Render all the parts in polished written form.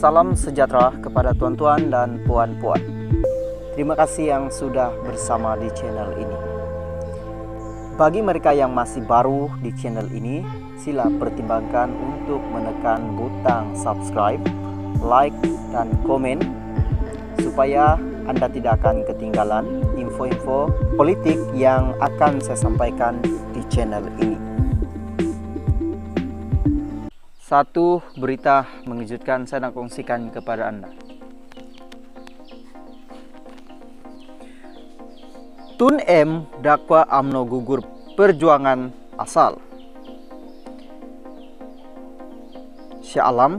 Salam sejahtera kepada tuan-tuan dan puan-puan. Terima kasih yang sudah bersama di channel ini. Bagi mereka yang masih baru di channel ini, sila pertimbangkan untuk menekan butang subscribe, like, dan komen supaya Anda tidak akan ketinggalan info-info politik yang akan saya sampaikan di channel ini. Satu berita mengejutkan saya nak kongsikan kepada Anda. Tun M dakwa UMNO gugur perjuangan asal. Syah Alam,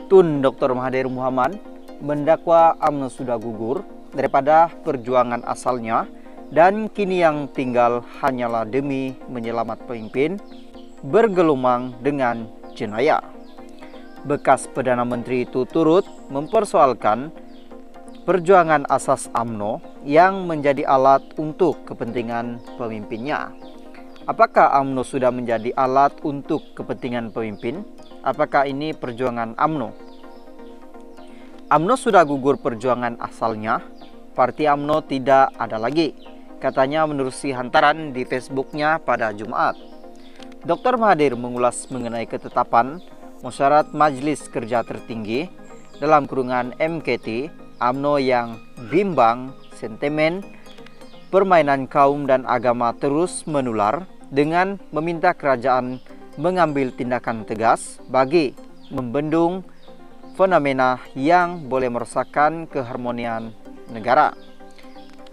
Tun Dr. Mahathir Muhammad mendakwa UMNO sudah gugur daripada perjuangan asalnya dan kini yang tinggal hanyalah demi menyelamat pemimpin bergelumang dengan jenayah. Bekas Perdana Menteri itu turut mempersoalkan perjuangan asas UMNO yang menjadi alat untuk kepentingan pemimpinnya. Apakah UMNO sudah menjadi alat untuk kepentingan pemimpin? Apakah ini perjuangan UMNO? UMNO sudah gugur perjuangan asalnya. Parti UMNO tidak ada lagi, katanya menerusi hantaran di Facebooknya pada Jumat. Dr. Mahathir mengulas mengenai ketetapan Musyawarah Majelis Kerja Tertinggi dalam kurungan MKT UMNO yang bimbang sentimen permainan kaum dan agama terus menular dengan meminta kerajaan mengambil tindakan tegas bagi membendung fenomena yang boleh merosakkan keharmonian negara.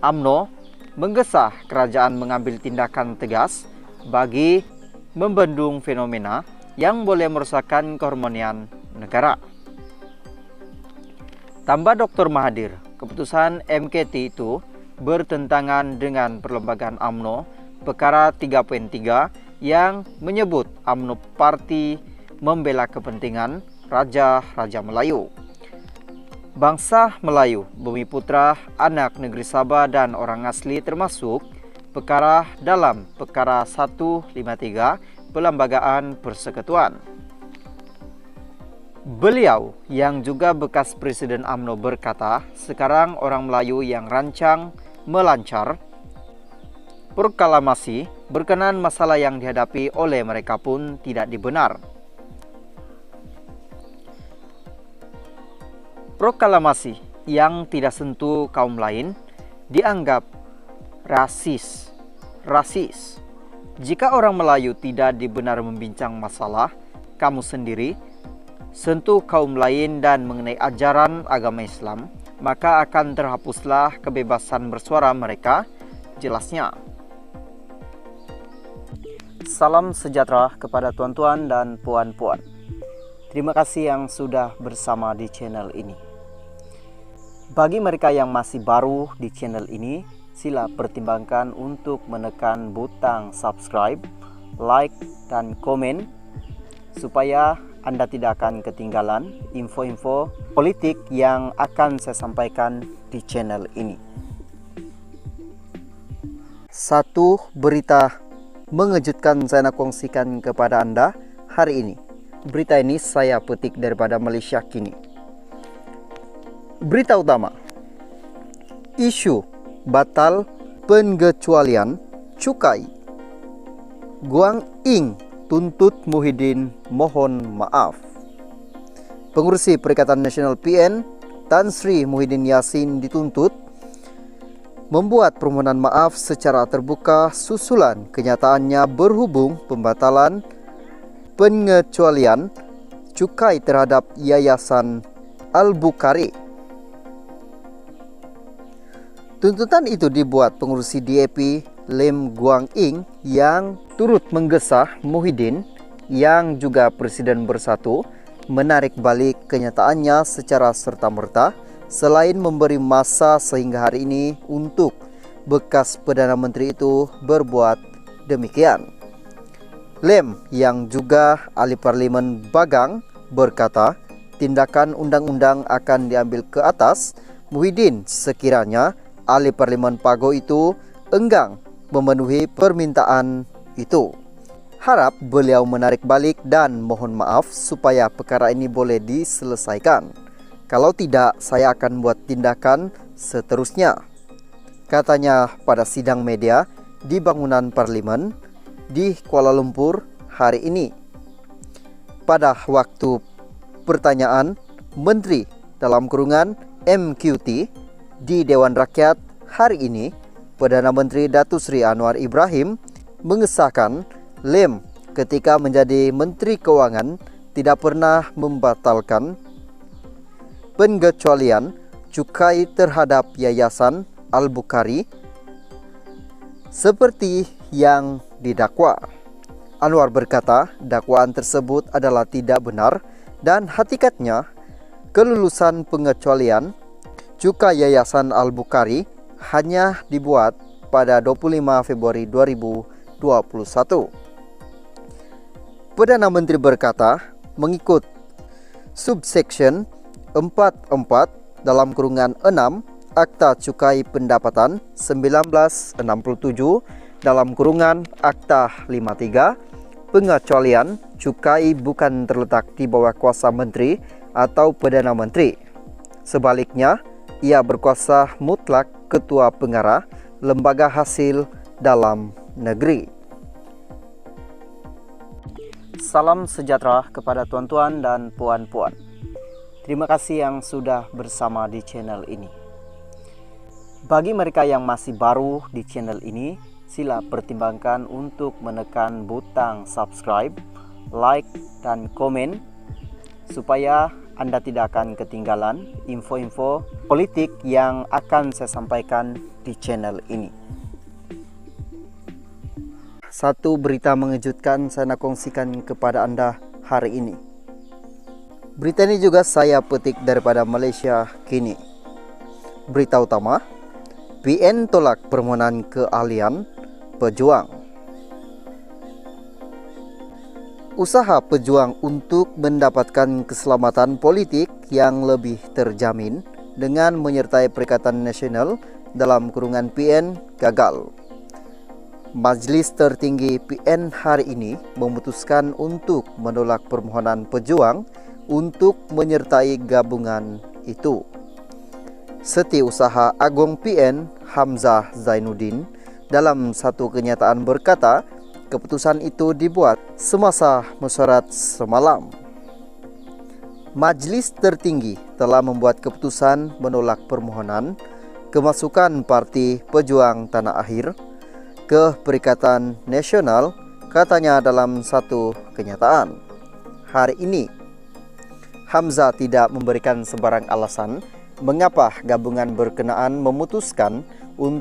UMNO menggesa kerajaan mengambil tindakan tegas bagi membendung fenomena yang boleh merosakkan keharmonian negara. Tambah Dr. Mahathir, keputusan MKT itu bertentangan dengan perlembagaan UMNO perkara 3.3 yang menyebut UMNO parti membela kepentingan Raja-Raja Melayu. Bangsa Melayu, Bumi Putra, anak negeri Sabah dan orang asli termasuk perkara dalam perkara 153 Perlembagaan Persekutuan. Beliau yang juga bekas Presiden UMNO berkata, sekarang orang Melayu yang rancang melancar proklamasi berkenaan masalah yang dihadapi oleh mereka pun tidak dibenar. Proklamasi yang tidak sentuh kaum lain dianggap rasis. Jika orang Melayu tidak dibenar membincang masalah kamu sendiri, sentuh kaum lain dan mengenai ajaran agama Islam, maka akan terhapuslah kebebasan bersuara mereka, jelasnya. Salam sejahtera kepada tuan-tuan dan puan-puan. Terima kasih yang sudah bersama di channel ini. Bagi mereka yang masih baru di channel ini, sila pertimbangkan untuk menekan butang subscribe, like, dan komen supaya Anda tidak akan ketinggalan info-info politik yang akan saya sampaikan di channel ini. Satu berita mengejutkan saya nak kongsikan kepada Anda hari ini. Berita ini saya petik daripada Malaysia Kini. Berita utama, isu batal pengecualian cukai. Guang Ing tuntut Muhyiddin mohon maaf. Pengurusi Perikatan Nasional PN Tan Sri Muhyiddin Yassin dituntut membuat permohonan maaf secara terbuka susulan kenyataannya berhubung pembatalan pengecualian cukai terhadap Yayasan Al-Bukhari. Tuntutan itu dibuat pengurusi DAP Lim Guang Ing yang turut menggesa Muhyiddin yang juga Presiden Bersatu menarik balik kenyataannya secara serta-merta selain memberi masa sehingga hari ini untuk bekas Perdana Menteri itu berbuat demikian. Lim yang juga ahli Parlimen Bagang berkata tindakan undang-undang akan diambil ke atas Muhyiddin sekiranya ahli Parlimen Pago itu enggan memenuhi permintaan itu. Harap beliau menarik balik dan mohon maaf supaya perkara ini boleh diselesaikan. Kalau tidak, saya akan buat tindakan seterusnya, katanya pada sidang media di bangunan parlemen di Kuala Lumpur hari ini. Pada waktu pertanyaan Menteri dalam kurungan MQT di Dewan Rakyat hari ini, Perdana Menteri Datuk Seri Anwar Ibrahim mengesahkan Lim ketika menjadi Menteri Keuangan tidak pernah membatalkan pengecualian cukai terhadap Yayasan Al-Bukhari seperti yang didakwa. Anwar berkata dakwaan tersebut adalah tidak benar dan hakikatnya kelulusan pengecualian cukai Yayasan Al-Bukhari hanya dibuat pada 25 Februari 2021. Perdana Menteri berkata mengikut subsection 44 dalam kurungan 6 Akta Cukai Pendapatan 1967 dalam kurungan Akta 53, pengecualian cukai bukan terletak di bawah kuasa menteri atau Perdana Menteri. Sebaliknya, ia berkuasa mutlak ketua pengarah lembaga hasil dalam negeri. Salam sejahtera kepada tuan-tuan dan puan-puan. Terima kasih yang sudah bersama di channel ini. Bagi mereka yang masih baru di channel ini, sila pertimbangkan untuk menekan butang subscribe, like, dan komen supaya Anda tidak akan ketinggalan info-info politik yang akan saya sampaikan di channel ini. Satu berita mengejutkan saya nak kongsikan kepada Anda hari ini. Berita ini juga saya petik daripada Malaysia Kini. Berita utama, PN tolak permohonan keahlian pejuang. Usaha pejuang untuk mendapatkan keselamatan politik yang lebih terjamin dengan menyertai Perikatan Nasional dalam kurungan PN gagal. Majlis tertinggi PN hari ini memutuskan untuk menolak permohonan pejuang untuk menyertai gabungan itu. Setiausaha Agung PN Hamzah Zainuddin dalam satu kenyataan berkata, keputusan itu dibuat semasa mesyuarat semalam. Majlis tertinggi telah membuat keputusan menolak permohonan kemasukan Parti Pejuang Tanah Akhir ke Perikatan Nasional, katanya dalam satu kenyataan. Hari ini, Hamzah tidak memberikan sebarang alasan mengapa gabungan berkenaan memutuskan untuk